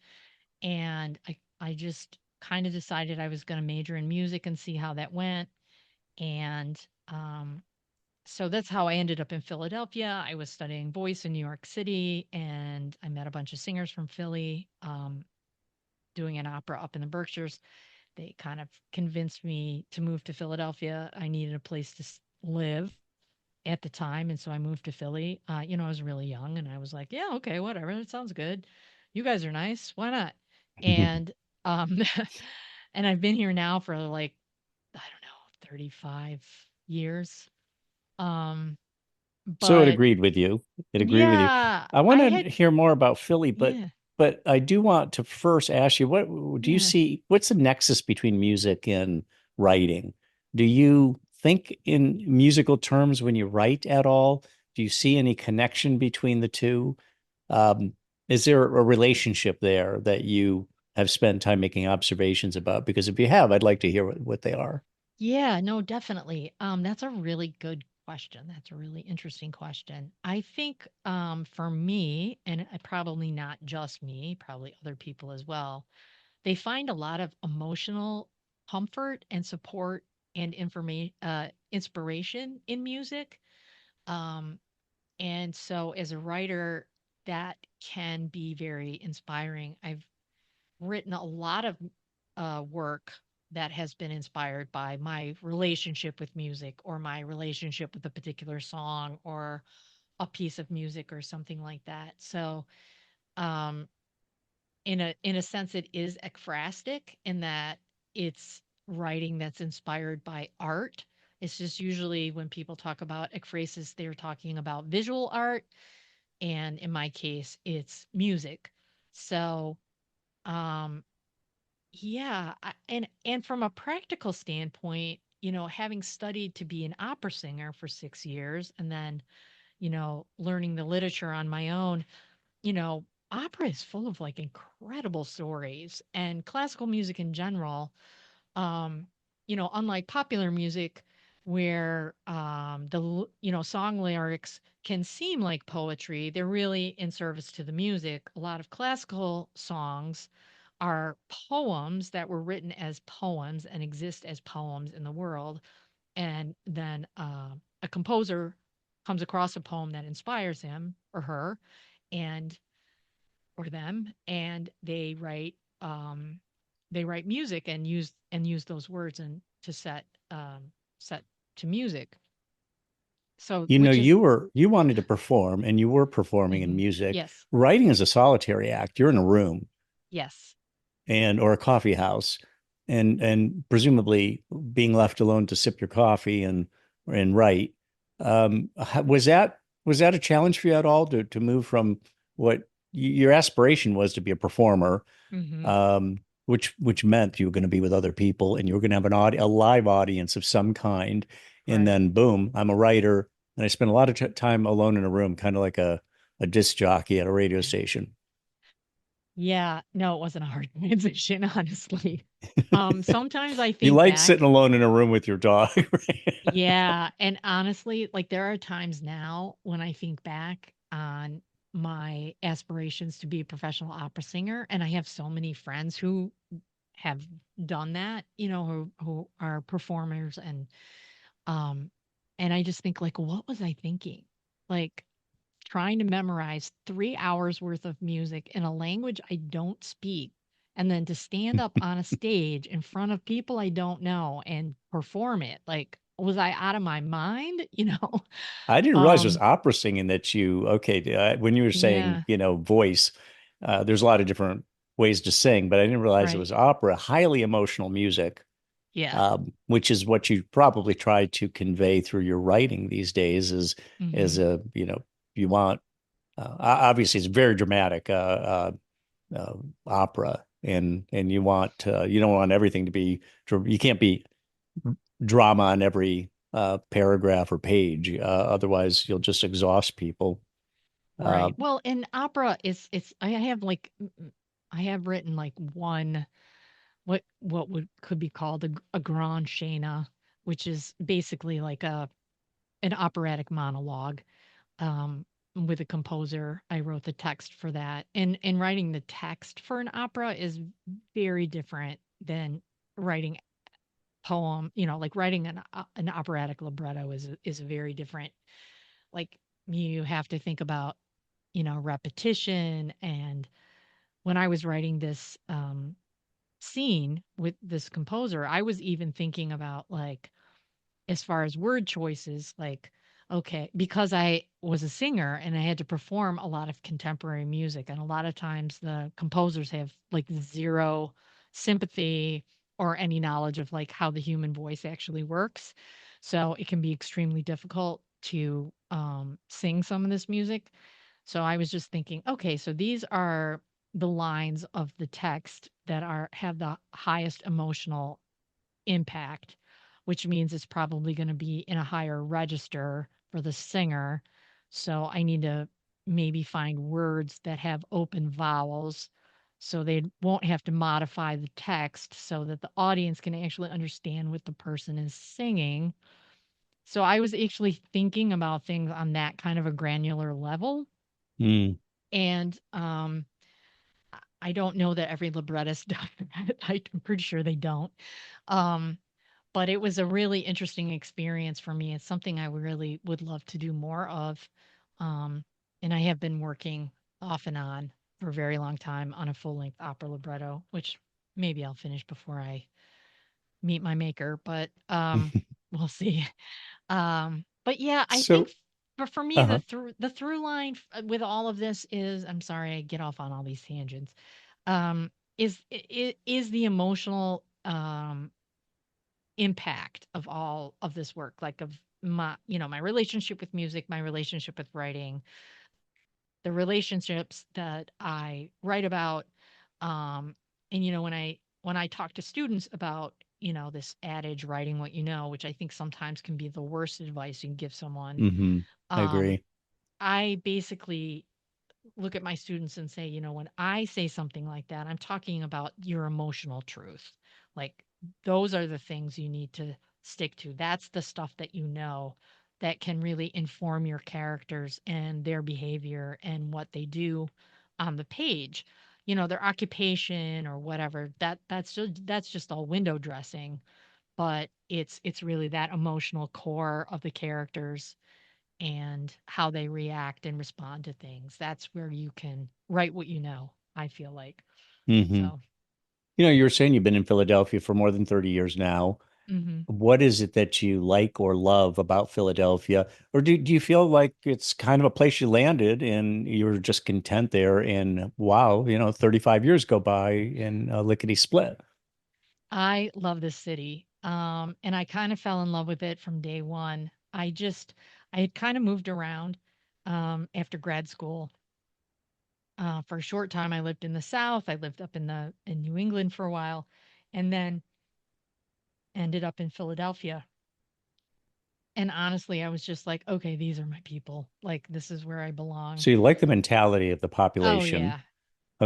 And I just kind of decided I was going to major in music and see how that went. And so that's how I ended up in Philadelphia. I was studying voice in New York City, and I met a bunch of singers from Philly, doing an opera up in the Berkshires. They kind of convinced me to move to Philadelphia. I needed a place to live at the time, and so I moved to Philly. I was really young, and I was like, "Yeah, okay, whatever. That sounds good. You guys are nice. Why not?" And um, and I've been here now for like, I don't know, 35 years. Um, So it but agreed with you. It agreed with you. yeah, I I want had to hear more about Philly, yeah, but I do want to first ask you, what do you yeah. see? What's the nexus between music and writing? Do you think in musical terms when you write at all? do you see any connection between the two? Um, is there a relationship there that you have spent time making observations about? Because if you have, I'd like to hear what they are. Yeah, no, definitely. That's a really good question. That's a really interesting question. I think for me, and probably not just me, probably other people as well, they find a lot of emotional comfort and support and inspiration in music. Um, and so as a writer, that can be very inspiring. I've written a lot of work that has been inspired by my relationship with music or my relationship with a particular song or a piece of music or something like that. So, um, in a sense, it is ekphrastic in that it's writing that's inspired by art. It's just usually when people talk about ekphrasis, they're talking about visual art, and in my case, it's music. So, um, yeah, and from a practical standpoint, having studied to be an opera singer for 6 years and then, learning the literature on my own, you know, opera is full of like incredible stories and classical music in general. Um, unlike popular music where song lyrics can seem like poetry, they're really in service to the music. A lot of classical songs are poems that were written as poems and exist as poems in the world. And then a composer comes across a poem that inspires him or her and or them, and they write music and use those words and to set to music. So You know, which is you wanted to perform and you were performing in mhm, music. yes, Writing is a solitary act. You're in a room yes, and or a coffee house and presumably being left alone to sip your coffee and write. Was that a challenge for you at all to move from what your aspiration was to be a performer, hmm um, which meant you were going to be with other people and you were going to have a live audience of some kind, and right. then boom, I'm a writer, and I spent a lot of time alone in a room, kind of like a disc jockey at a radio station. Yeah, no, it wasn't a hard transition, honestly. Sometimes I You think like sitting back. alone in a room with your dog, right? Yeah, and honestly, like there are times now when I think back on my aspirations to be a professional opera singer, and I have so many friends who have done that, who are performers um and I just think like what was I thinking? Like trying to memorize 3 hours worth of music in a language I don't speak and then to stand up on a stage in front of people I don't know and perform it. Like was I out of my mind, I didn't realize it was Um opera singing that you, okay, when you were saying, yeah, voice, there's a lot of different ways to sing, but I didn't realize it right. was opera, highly emotional music, Yeah. which is what you probably try to convey through your writing these days is Mhm. you want, obviously it's very dramatic, opera, and you don't want everything to be, you can't be drama on every paragraph or page. Otherwise, you'll just exhaust people. Uh, Right. Well, in opera it's I have like I have written like one what would could be called a grand scena, which is basically like an operatic monologue. With a composer, I wrote the text for that, and writing the text for an opera is very different than writing poem. Like writing an operatic libretto is a very different. Like you have to think about repetition, and when I was writing this scene with this composer, I was even thinking about like as far as word choices, like, okay, because I was a singer and I had to perform a lot of contemporary music, and a lot of times the composers have like zero sympathy or any knowledge of like how the human voice actually works. So it can be extremely difficult to sing some of this music. So I was just thinking, okay, so these are the lines of the text that are have the highest emotional impact, which means it's probably going to be in a higher register for the singer. So I need to maybe find words that have open vowels so they won't have to modify the text so that the audience can actually understand what the person is singing. So I was actually thinking about things on that kind of a granular level. Mm. And I don't know that every librettist does that. I'm pretty sure they don't. Um, but it was a really interesting experience for me. It's something I really would love to do more of. Um, and I have been working off and on for a very long time on a full length opera libretto, which maybe I'll finish before I meet my maker, but we'll see. But yeah, I think So, for me uh-huh. the through line with all of this is, I'm sorry I get off on all these tangents. Is the emotional impact of all of this work, like of my, my relationship with music, my relationship with writing, the relationships that I write about. And when I talk to students about, this adage, writing what you know, which I think sometimes can be the worst advice you can give someone. Mm-hmm. I um agree. I basically look at my students and say, when I say something like that, I'm talking about your emotional truth. Like, those are the things you need to stick to. That's the stuff that that can really inform your characters and their behavior and what they do on the page. Their occupation or whatever. That's just all window dressing, but it's really that emotional core of the characters and how they react and respond to things. That's where you can write what you know, I feel like. Mm-hmm. So, You were saying you've been in Philadelphia for more than 30 years now. mhm. What is it that you like or love about Philadelphia? Or do you feel like it's kind of a place you landed and you're just content there? And wow, 35 years go by in lickety split. I love this city. And I kind of fell in love with it from day one. I had kind of moved around after grad school. For a short time, I lived in the South. I lived up in New England for a while, and then ended up in Philadelphia. And honestly, I was just like, okay, these are my people. Like, this is where I belong. So you like the mentality of the Oh population. yeah.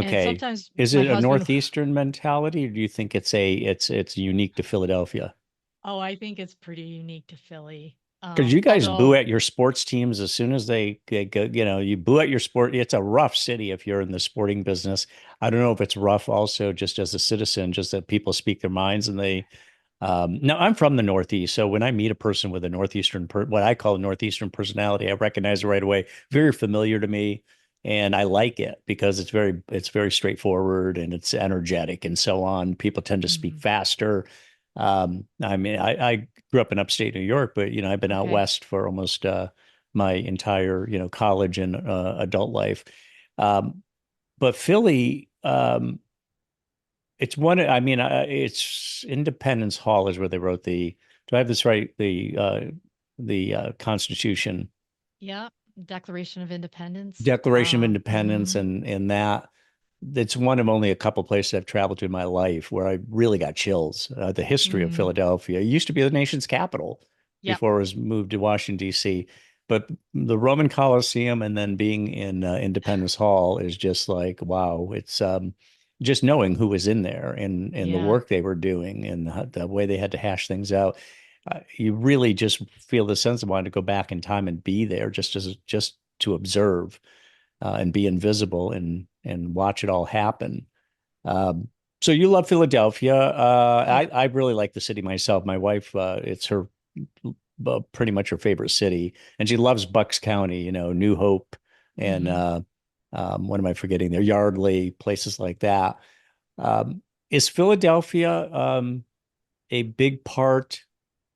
And Okay. sometimes Is my it a husband, Northeastern mentality, or do you think it's unique to Philadelphia? oh, I think it's pretty unique to Philly. Because you guys boo Although, at your sports teams as soon as they go, you boo at your sport. It's a rough city if you're in the sporting business. I don't know if it's rough also just as a citizen, just that people speak their minds and now I'm from the Northeast. So when I meet a person with a what I call a Northeastern personality, I recognize it right away. Very familiar to me. And I like it because it's very straightforward and it's energetic and so on. People tend to speak mhm, faster. I mean, I grew up in upstate New York, but I've been out okay. west for almost my entire college and adult life. Um, but Philly, it's one. I mean, it's Independence Hall is where they wrote the. Do I have this right? The Constitution, Yeah. Declaration of Independence. Declaration of Independence, Mhm, and that. It's one of only a couple places I've traveled to in my life where I really got chills. The history of mm, Philadelphia. It used to be the nation's capital yep. before it was moved to Washington, D.C. But the Roman Colosseum and then being in Independence Hall is just like, wow. It's just knowing who was in there and the Yeah. work they were doing and the way they had to hash things out. You really just feel the sense of wanting to go back in time and be there just to observe and be invisible and watch it all happen. Um, so you love Philadelphia. Yeah. I really like the city myself. My wife, it's her pretty much her favorite city, and she loves Bucks County. New Hope and Mhm. what am I forgetting there? Yardley, places like that. Is Philadelphia a big part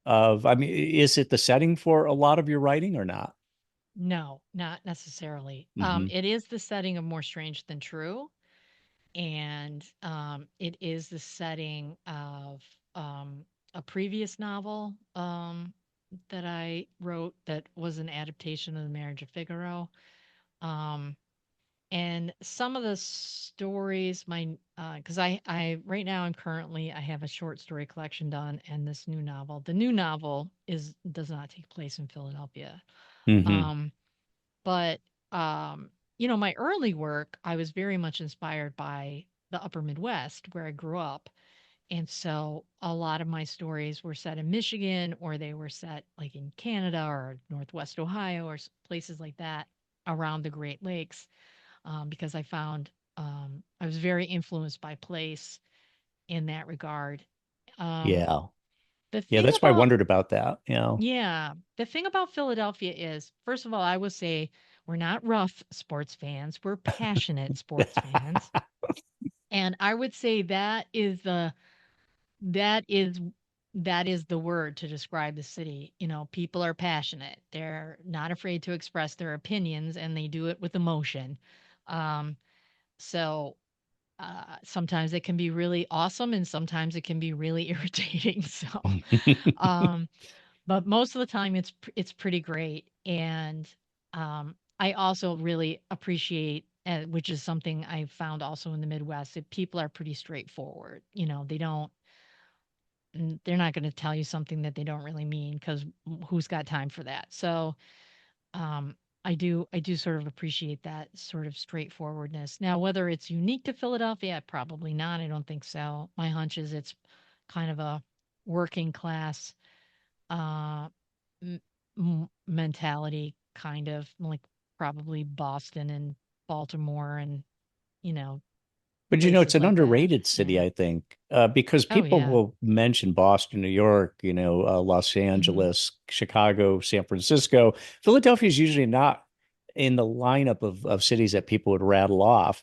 of? I mean, is it the setting for a lot of your writing or not? No, not necessarily. Hmm. It is the setting of More Strange Than True, and it is the setting of a previous novel that I wrote that was an adaptation of The Marriage of Figaro. Um, and some of the stories, because right now I have a short story collection done, and this new novel. The new novel does not take place in Philadelphia. Hmm. Um, But, um, my early work, I was very much inspired by the upper Midwest where I grew up. And so a lot of my stories were set in Michigan or they were set like in Canada or Northwest Ohio or places like that around the Great Lakes, because I found I was very influenced by place in that regard. Um, Yeah. the Yeah, thing that's why I about wondered about that. Yeah. Yeah. The thing about Philadelphia is, first of all, I will say we're not rough sports fans. We're passionate sports fans. And I would say that is that is the word to describe the city. People are passionate. They're not afraid to express their opinions and they do it with emotion. Um, so sometimes it can be really awesome and sometimes it can be really irritating. Um, but most of the time it's pretty great. And I also really appreciate, which is something I found also in the Midwest, that people are pretty straightforward. They're not going to tell you something that they don't really mean, because who's got time for that? So um, I do sort of appreciate that sort of straightforwardness. Now, whether it's unique to Philadelphia, probably not. I don't think so. My hunch is it's kind of a working class uh, mentality, kind of like probably Boston and Baltimore and you know But it's places an like that. underrated city, Yeah. I think, because Oh people yeah. will mention Boston, New York, Los Hmm. Angeles, Chicago, San Francisco. Philadelphia is usually not in the lineup of cities that people would rattle off,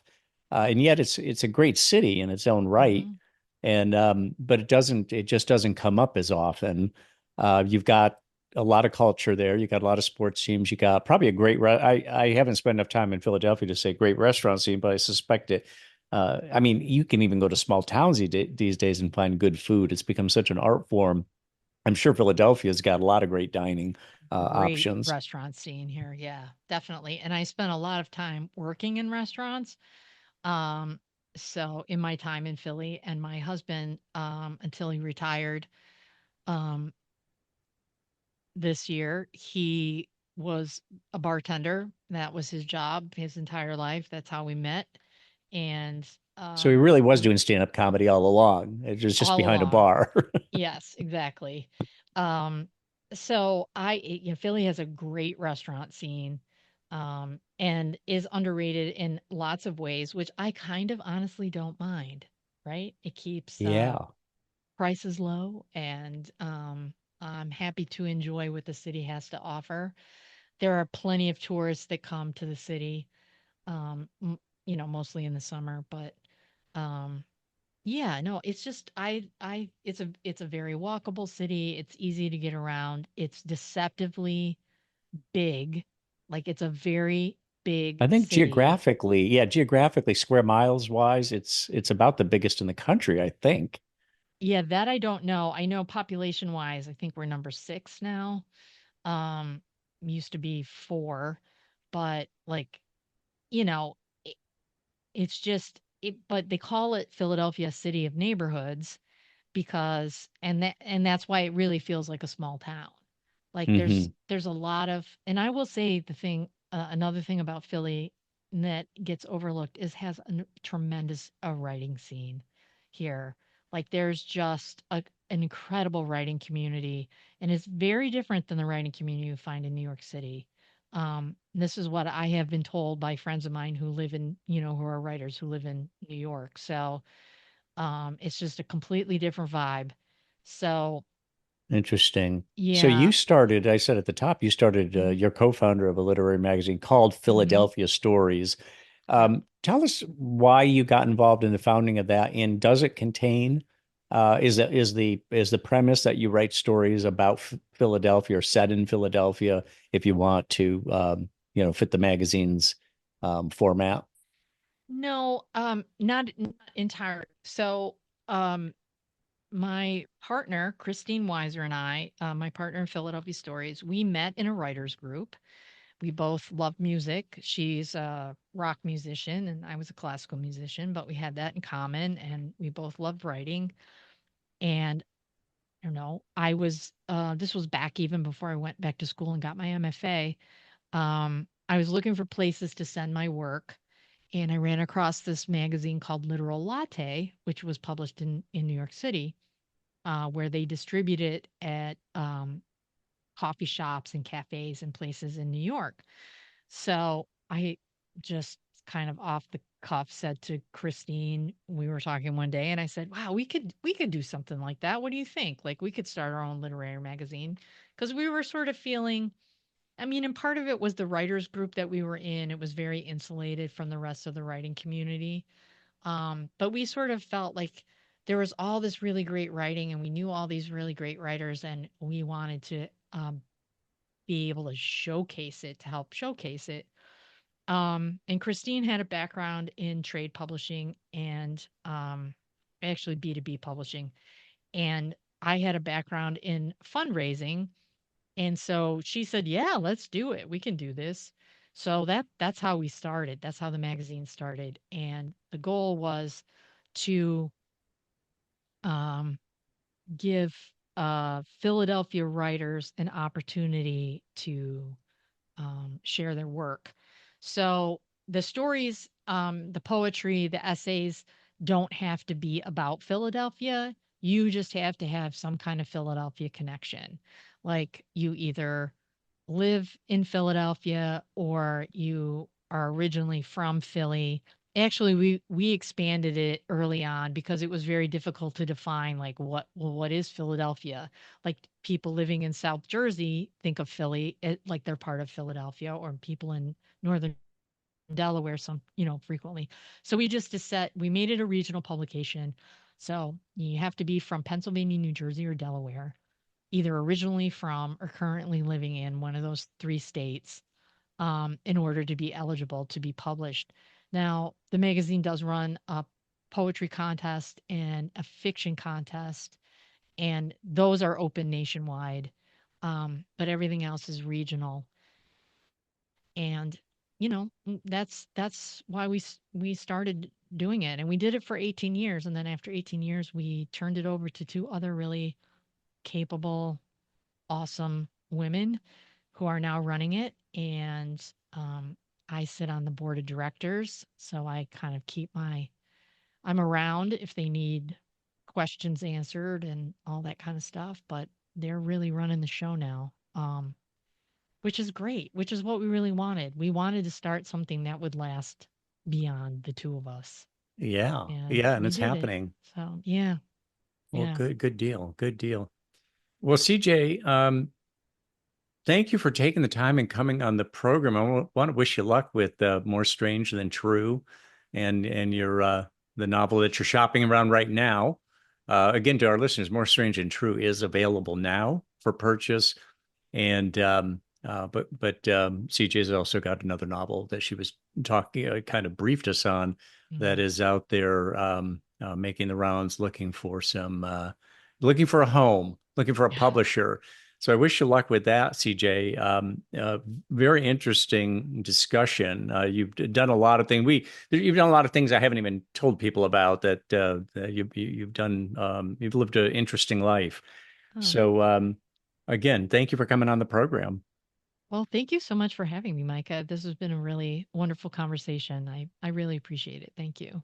and yet it's a great city in its own right. Hmm. And but it just doesn't come up as often. You've got a lot of culture there. You got a lot of sports teams. You got probably a I haven't spent enough time in Philadelphia to say great restaurant scene, but I suspect it. I mean, you can even go to small towns these days and find good food. It's become such an art form. I'm sure Philadelphia's got a lot of great dining Great options. restaurant scene here. Yeah, definitely. And I spent a lot of time working in restaurants. Um, so in my time in Philly, and my husband, until he retired, um, this year, he was a bartender. That was his job his entire life. That's how we met. And So he really was we doing stand-up comedy all along. It was just all behind a along. bar. Yes, exactly. Um, so Philly has a great restaurant scene, and is underrated in lots of ways, which I kind of honestly don't mind, right? It keeps Yeah. prices low, and I'm happy to enjoy what the city has to offer. There are plenty of tourists that come to the city, mostly in the summer, but um, yeah, no, it's just it's a very walkable city. It's easy to get around. It's deceptively big. Like it's a very big I think city. geographically, square miles wise, it's about the biggest in the country, I think. Yeah, that I don't know. I know population wise, I think we're number 6 now. Um, used to be 4, but like, you know, it, it's just but they call it Philadelphia City of Neighborhoods because and that's why it really feels like a small town. Like Hmm. there's a lot of, and I will say another thing about Philly that gets overlooked is has a tremendous writing scene here. Like there's just an incredible writing community, and it's very different than the writing community you find in New York City. This is what I have been told by friends of mine who live in, who are writers who live in New York. So it's just a completely different vibe. So, Interesting. So yeah. you started, I said at the top, you started, Mhm, you're co-founder of a literary magazine called mhm, Philadelphia Stories. yep. Tell us why you got involved in the founding of that, and does it contain, is the premise that you write stories about Philadelphia or set in Philadelphia if you want to, fit the magazine's format? No, not entire. So, um, my partner, Christine Weiser, and I, my partner in Philadelphia Stories, we met in a writers group. We both love music. She's a rock musician, and I was a classical musician, but we had that in common, and we both loved writing. And I don't know, this was back even before I went back to school and got my MFA. I was looking for places to send my work, and I ran across this magazine called Literal Latte, which was published in New York City, where they distribute it at coffee shops and cafes and places in New York. So I just kind of off the cuff said to Christine, we were talking one day, and I said, "Wow, we could do something like that. What do you think? Like we could start our own literary magazine." Because we were sort of feeling, I mean, and part of it was the writers group that we were in. It was very insulated from the rest of the writing community. But we sort of felt like there was all this really great writing, and we knew all these really great writers, and we wanted to be able to showcase it, to help showcase it. And Christine had a background in trade publishing and actually B2B publishing. And I had a background in fundraising. And so she said, "Yeah, let's do it. We can do this." So that's how we started. That's how the magazine started. And the goal was to um, give Philadelphia writers an opportunity to share their work. So the stories, the poetry, the essays don't have to be about Philadelphia. You just have to have some kind of Philadelphia connection. Like you either live in Philadelphia or you are originally from Philly. Actually, we expanded it early on because it was very difficult to define like what is Philadelphia? Like people living in South Jersey think of Philly like they're part of Philadelphia, or people in northern Delaware frequently. So we made it a regional publication. So you have to be from Pennsylvania, New Jersey, or Delaware, either originally from or currently living in one of those three states, in order to be eligible to be published. Now, the magazine does run a poetry contest and a fiction contest, and those are open nationwide. But everything else is regional. And that's why we started doing it, and we did it for 18 years, and then after 18 years we turned it over to two other really capable, awesome women who are now running it. And I sit on the board of directors. So I kind of I'm around if they need questions answered and all that kind of stuff. But they're really running the show now, which is great, which is what we really wanted. We wanted to start something that would last beyond the two of us. Yeah. And Yeah. And we it's did it. happening. So, yeah. Well, Yeah. good deal. Good deal. Well, CJ, thank you for taking the time and coming on the program. I want to wish you luck with More Strange Than True and your the novel that you're shopping around right now. Again, to our listeners, More Strange Than True is available now for purchase. And CJ's also got another novel that she was talking, kind of briefed us on, that is out there making the rounds, looking for looking for a home, looking for a publisher. So I wish you luck with that, CJ. Very interesting discussion. You've done a lot of things. You've done a lot of things I haven't even told people about that you've done. You've lived an interesting life. Oh. So again, thank you for coming on the program. Well, thank you so much for having me, Micah. This has been a really wonderful conversation. I really appreciate it. Thank you.